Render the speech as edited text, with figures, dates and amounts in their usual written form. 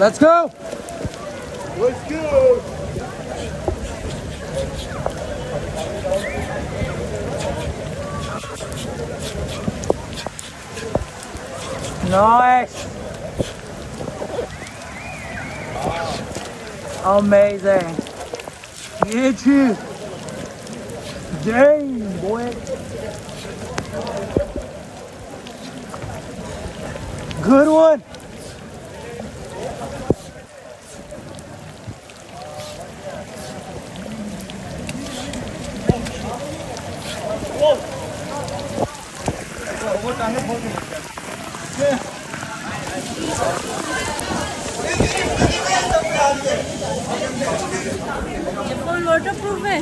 Let's go. Let's go. Nice. Amazing. Get you. Dang, boy. Good one. ये phone waterproof है।